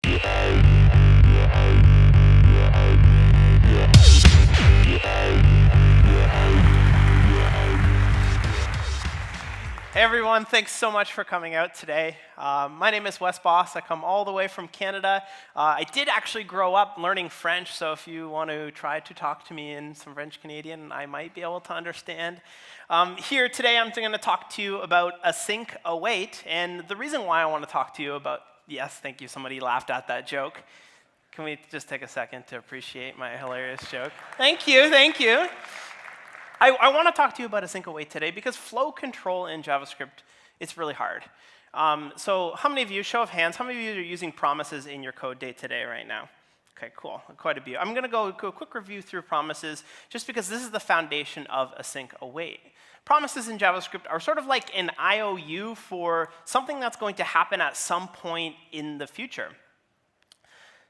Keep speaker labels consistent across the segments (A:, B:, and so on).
A: Hey everyone, thanks so much for coming out today. My name is Wes Bos. I come all the way from Canada. I did actually grow up learning French, so if you want to try to talk to me in some French Canadian, I might be able to understand. Here today, I'm going to talk to you about Async Await, and the reason why I want to talk to you about, yes, thank you, somebody laughed at that joke. Can we just take a second to appreciate my hilarious joke? Thank you, thank you. I want to talk to you about Async Await today because flow control in JavaScript, it's really hard. So how many of you, show of hands, how many of you are using promises in your code day to day right now? OK, cool, quite a few. I'm going to go a quick review through promises just because this is the foundation of Async Await. Promises in JavaScript are sort of like an IOU for something that's going to happen at some point in the future.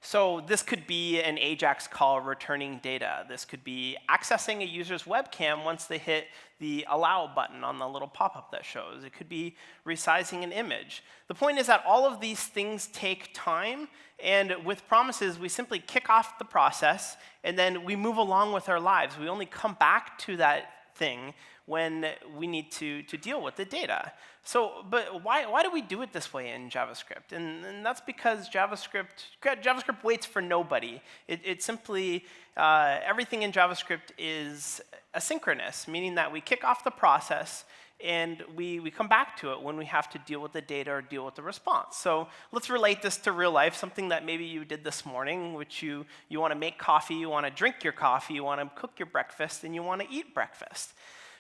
A: So this could be an AJAX call returning data. This could be accessing a user's webcam once they hit the allow button on the little pop-up that shows. It could be resizing an image. The point is that all of these things take time, and with promises, we simply kick off the process, and then we move along with our lives. We only come back to that thing when we need to deal with the data. So, but why do we do it this way in JavaScript? And that's because JavaScript waits for nobody. It simply, everything in JavaScript is asynchronous, meaning that we kick off the process and we come back to it when we have to deal with the data or deal with the response. So let's relate this to real life, something that maybe you did this morning, which you want to make coffee, you want to drink your coffee, you want to cook your breakfast, and you want to eat breakfast.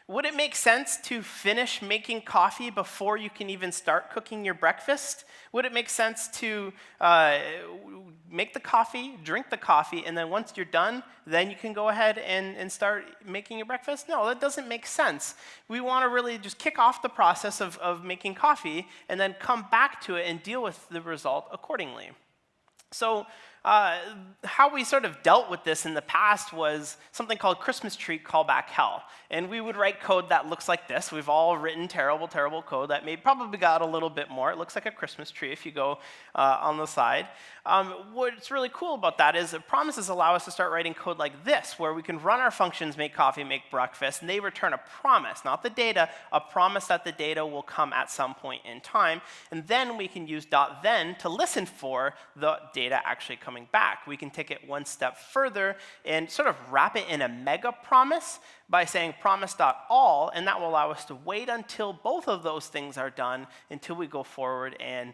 A: Would it make sense to finish making coffee before you can even start cooking your breakfast? Would it make sense to make the coffee, drink the coffee, and then once you're done, then you can go ahead and start making your breakfast? No, that doesn't make sense. We want to really just kick off the process of making coffee and then come back to it and deal with the result accordingly. So how we sort of dealt with this in the past was something called Christmas tree callback hell. And we would write code that looks like this. We've all written terrible, terrible code that probably got a little bit more. It looks like a Christmas tree if you go on the side. What's really cool about that is that promises allow us to start writing code like this, where we can run our functions, make coffee, make breakfast, and they return a promise, not the data, a promise that the data will come at some point in time. And then we can use .then to listen for the data actually coming back. We can take it one step further and sort of wrap it in a mega promise by saying promise.all, and that will allow us to wait until both of those things are done until we go forward and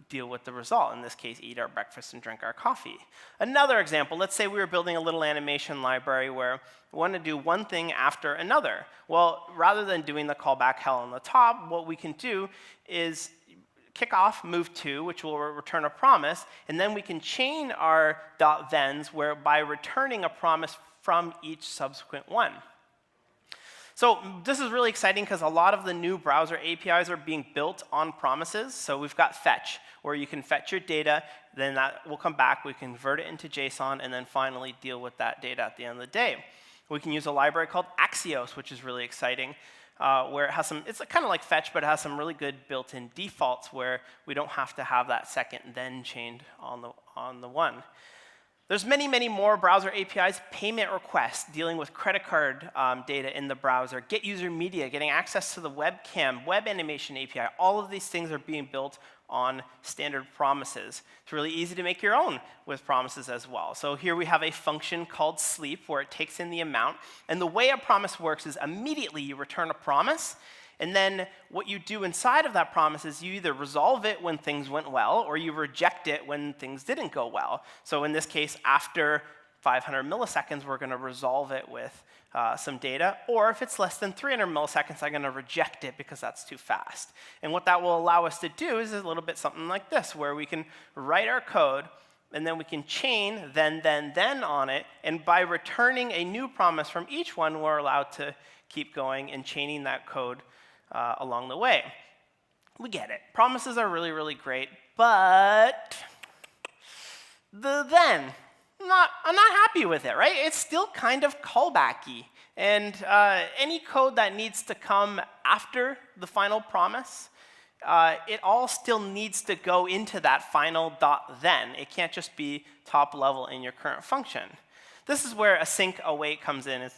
A: deal with the result. In this case, eat our breakfast and drink our coffee. Another example, let's say we were building a little animation library where we want to do one thing after another. Well, rather than doing the callback hell on the top, what we can do is kick off move to, which will return a promise, and then we can chain our .thens by returning a promise from each subsequent one. So this is really exciting because a lot of the new browser APIs are being built on promises. So we've got fetch, where you can fetch your data, then that will come back, we convert it into JSON, and then finally deal with that data at the end of the day. We can use a library called Axios, which is really exciting, where it has some, it's kind of like fetch, but it has some really good built-in defaults where we don't have to have that second then chained on the one. There's many, many more browser APIs, payment requests, dealing with credit card data in the browser, get user media, getting access to the webcam, web animation API. All of these things are being built on standard promises. It's really easy to make your own with promises as well. So here we have a function called sleep where it takes in the amount. And the way a promise works is immediately you return a promise. And then what you do inside of that promise is you either resolve it when things went well, or you reject it when things didn't go well. So in this case, after 500 milliseconds, we're going to resolve it with some data. Or if it's less than 300 milliseconds, I'm going to reject it because that's too fast. And what that will allow us to do is a little bit something like this, where we can write our code, and then we can chain then on it. And by returning a new promise from each one, we're allowed to keep going and chaining that code along the way. We get it. Promises are really, really great, but the then, I'm not happy with it, right? It's still kind of callbacky. And any code that needs to come after the final promise it all still needs to go into that final .then. It can't just be top level in your current function. This is where Async Await comes in. It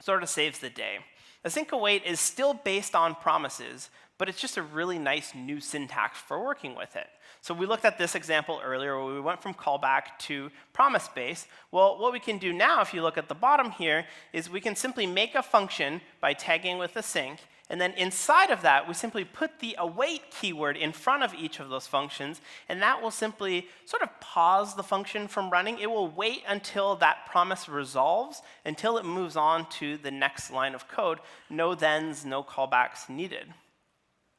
A: sort of saves the day. Async Await is still based on promises, but it's just a really nice new syntax for working with it. So we looked at this example earlier where we went from callback to promise base. Well, what we can do now, if you look at the bottom here, is we can simply make a function by tagging with async, and then inside of that, we simply put the await keyword in front of each of those functions, and that will simply sort of pause the function from running. It will wait until that promise resolves, until it moves on to the next line of code. No thens, no callbacks needed.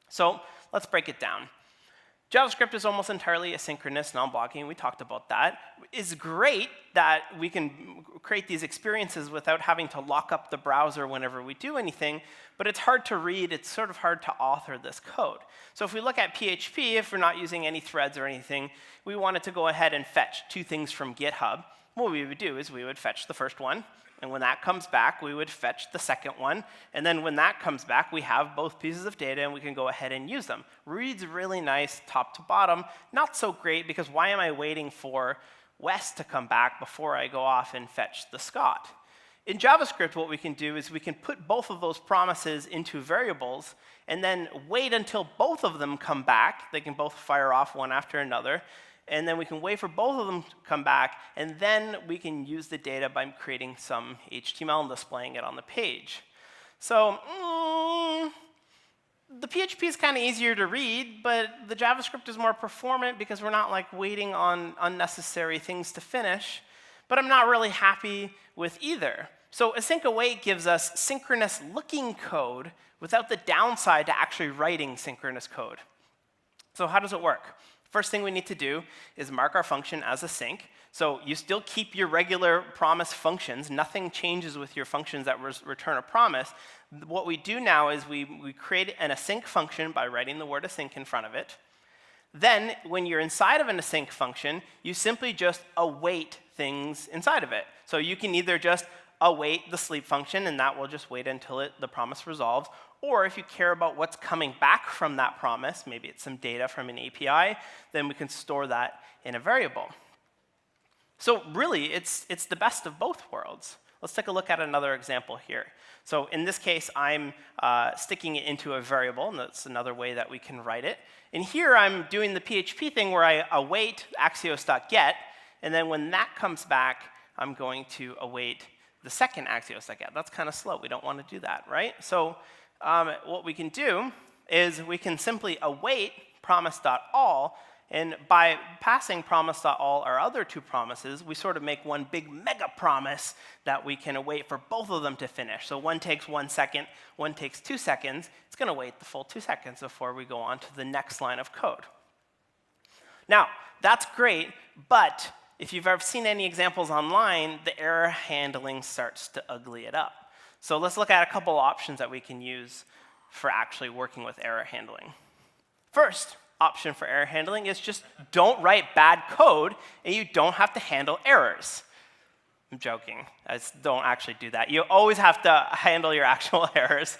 A: So let's break it down. JavaScript is almost entirely asynchronous, non-blocking. We talked about that. It's great that we can create these experiences without having to lock up the browser whenever we do anything, but it's hard to read. It's sort of hard to author this code. So if we look at PHP, if we're not using any threads or anything, we wanted to go ahead and fetch two things from GitHub. What we would do is we would fetch the first one, and when that comes back, we would fetch the second one. And then when that comes back, we have both pieces of data, and we can go ahead and use them. Reads really nice top to bottom. Not so great, because why am I waiting for Wes to come back before I go off and fetch the Scott? In JavaScript, what we can do is we can put both of those promises into variables, and then wait until both of them come back. They can both fire off one after another. And then we can wait for both of them to come back, and then we can use the data by creating some HTML and displaying it on the page. So the PHP is kind of easier to read, but the JavaScript is more performant because we're not like waiting on unnecessary things to finish. But I'm not really happy with either. So Async Await gives us synchronous looking code without the downside to actually writing synchronous code. So how does it work? First thing we need to do is mark our function as async. So you still keep your regular promise functions. Nothing changes with your functions that return a promise. What we do now is we create an async function by writing the word async in front of it. Then, when you're inside of an async function, you simply just await things inside of it. So you can either just await the sleep function, and that will just wait until the promise resolves. Or if you care about what's coming back from that promise, maybe it's some data from an API, then we can store that in a variable. So really, it's the best of both worlds. Let's take a look at another example here. So in this case, I'm sticking it into a variable, and that's another way that we can write it. And here I'm doing the PHP thing where I await axios.get, and then when that comes back, I'm going to await the second axios.get. That's kind of slow. We don't want to do that, right? So what we can do is we can simply await promise.all, and by passing promise.all our other two promises, we sort of make one big mega promise that we can await for both of them to finish. So one takes 1 second, one takes 2 seconds. It's going to wait the full 2 seconds before we go on to the next line of code. Now, that's great, but if you've ever seen any examples online, the error handling starts to ugly it up. So let's look at a couple options that we can use for actually working with error handling. First option for error handling is just don't write bad code, and you don't have to handle errors. I'm joking. Don't actually do that. You always have to handle your actual errors.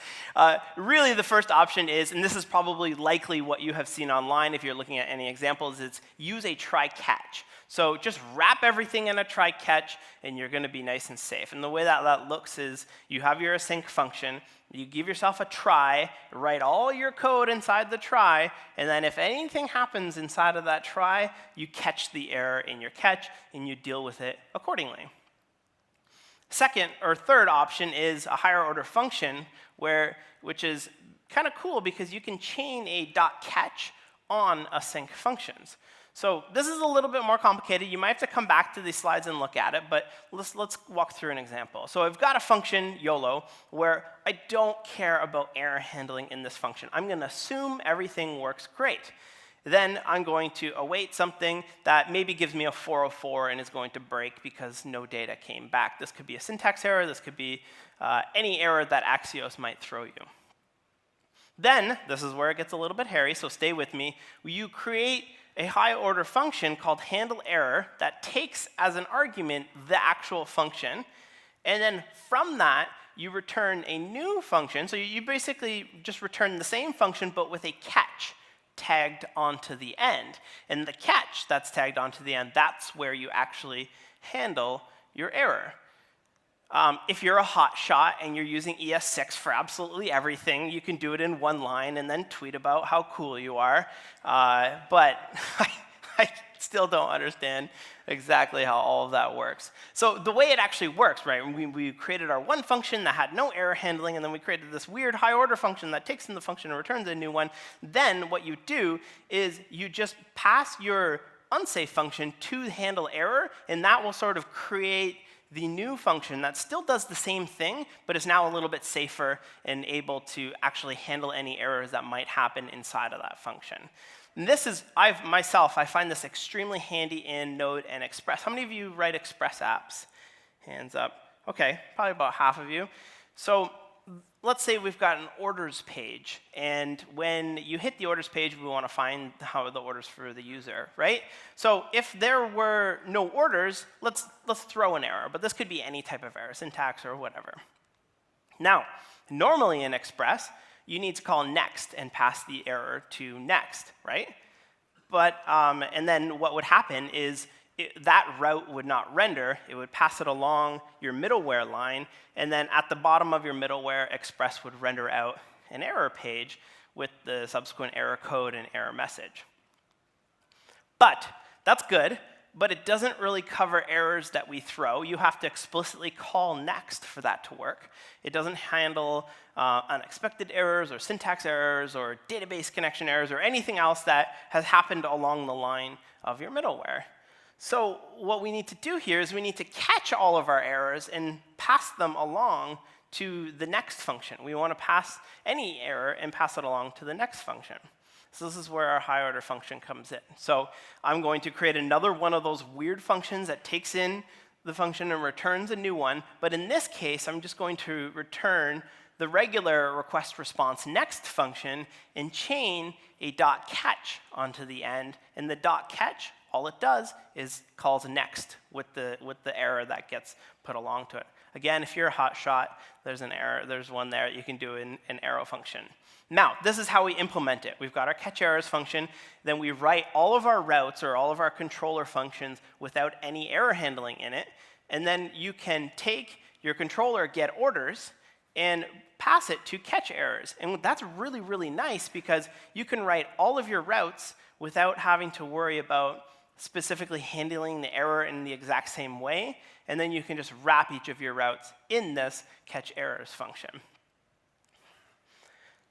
A: Really, the first option is, and this is probably likely what you have seen online if you're looking at any examples, is use a try-catch. So just wrap everything in a try-catch, and you're going to be nice and safe. And the way that looks is you have your async function, you give yourself a try, write all your code inside the try, and then if anything happens inside of that try, you catch the error in your catch, and you deal with it accordingly. Second or third option is a higher order function, which is kind of cool because you can chain a .catch on async functions. So this is a little bit more complicated. You might have to come back to these slides and look at it, but let's walk through an example. So I've got a function, YOLO, where I don't care about error handling in this function. I'm going to assume everything works great. Then I'm going to await something that maybe gives me a 404 and is going to break because no data came back. This could be a syntax error. This could be any error that Axios might throw you. Then, this is where it gets a little bit hairy, so stay with me. You create a high-order function called handleError that takes as an argument the actual function, and then from that, you return a new function. So you basically just return the same function, but with a catch. tagged onto the end. And the catch that's tagged onto the end, that's where you actually handle your error. If you're a hotshot and you're using ES6 for absolutely everything, you can do it in one line and then tweet about how cool you are. But I still don't understand exactly how all of that works. So the way it actually works, right, we created our one function that had no error handling, and then we created this weird high-order function that takes in the function and returns a new one. Then what you do is you just pass your unsafe function to handle error, and that will sort of create the new function that still does the same thing, but is now a little bit safer and able to actually handle any errors that might happen inside of that function. And this is, I find this extremely handy in Node and Express. How many of you write Express apps? Hands up. OK, probably about half of you. So let's say we've got an orders page. And when you hit the orders page, we want to find how the orders for the user, right? So if there were no orders, let's throw an error. But this could be any type of error, syntax or whatever. Now, normally in Express, you need to call next and pass the error to next, right? But, and then what would happen is that route would not render. It would pass it along your middleware line, and then at the bottom of your middleware, Express would render out an error page with the subsequent error code and error message. But that's good, but it doesn't really cover errors that we throw. You have to explicitly call next for that to work. It doesn't handle unexpected errors or syntax errors or database connection errors or anything else that has happened along the line of your middleware. So what we need to do here is we need to catch all of our errors and pass them along to the next function. We want to pass any error and pass it along to the next function. So this is where our high order function comes in. So I'm going to create another one of those weird functions that takes in the function and returns a new one. But in this case, I'm just going to return the regular request response next function and chain a .catch onto the end. And the .catch, all it does is calls next with the error that gets put along to it. Again, if you're a hotshot, there's an error. There's one there that you can do in an arrow function. Now, this is how we implement it. We've got our catch errors function. Then we write all of our routes or all of our controller functions without any error handling in it. And then you can take your controller get orders and pass it to catch errors. And that's really, really nice because you can write all of your routes without having to worry about specifically handling the error in the exact same way. And then you can just wrap each of your routes in this catch errors function.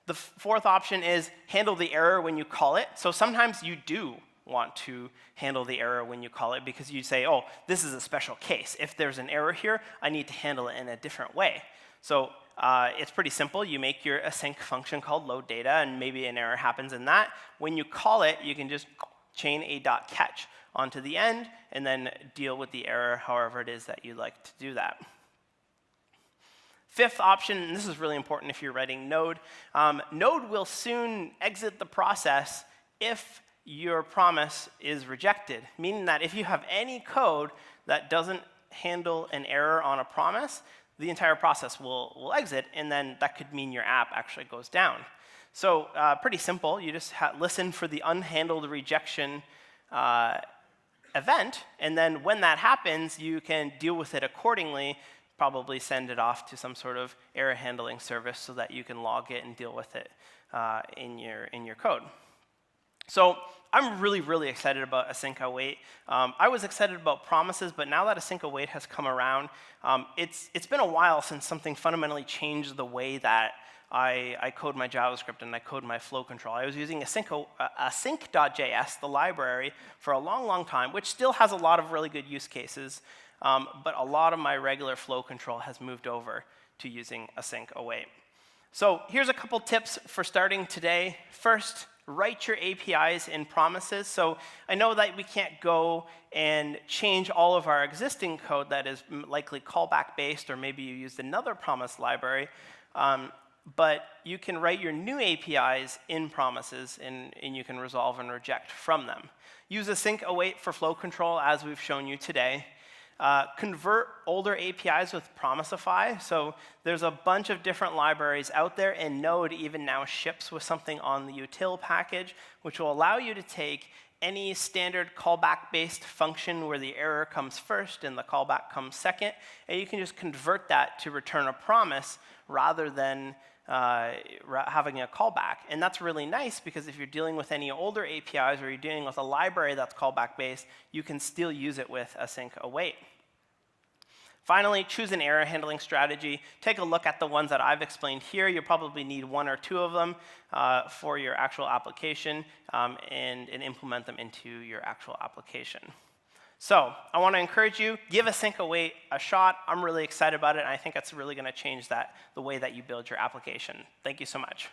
A: The fourth option is handle the error when you call it. So sometimes you do want to handle the error when you call it because you say, oh, this is a special case. If there's an error here, I need to handle it in a different way. So it's pretty simple. You make your async function called load data, and maybe an error happens in that. When you call it, you can just chain a .catch onto the end and then deal with the error however it is that you'd like to do that. Fifth option, and this is really important if you're writing Node, Node will soon exit the process if your promise is rejected, meaning that if you have any code that doesn't handle an error on a promise, the entire process will exit, and then that could mean your app actually goes down. So pretty simple. You just listen for the unhandled rejection event, and then when that happens, you can deal with it accordingly, probably send it off to some sort of error handling service so that you can log it and deal with it in your code. So I'm really, really excited about Async Await. I was excited about promises, but now that Async Await has come around, it's been a while since something fundamentally changed the way that I code my JavaScript and I code my flow control. I was using async.js, the library, for a long, long time, which still has a lot of really good use cases. But a lot of my regular flow control has moved over to using Async Await. So here's a couple tips for starting today. First, write your APIs in promises. So I know that we can't go and change all of our existing code that is likely callback-based, or maybe you used another promise library. But you can write your new APIs in promises, and you can resolve and reject from them. Use Async Await for flow control, as we've shown you today. convert older APIs with Promisify. So there's a bunch of different libraries out there, and Node even now ships with something on the util package, which will allow you to take any standard callback-based function where the error comes first and the callback comes second, and you can just convert that to return a promise rather than having a callback. And that's really nice because if you're dealing with any older APIs or you're dealing with a library that's callback-based, you can still use it with Async Await. Finally, choose an error handling strategy. Take a look at the ones that I've explained here. You'll probably need 1 or 2 of them for your actual application and implement them into your actual application. So I want to encourage you, give Async Await a shot. I'm really excited about it, and I think it's really going to change the way that you build your application. Thank you so much.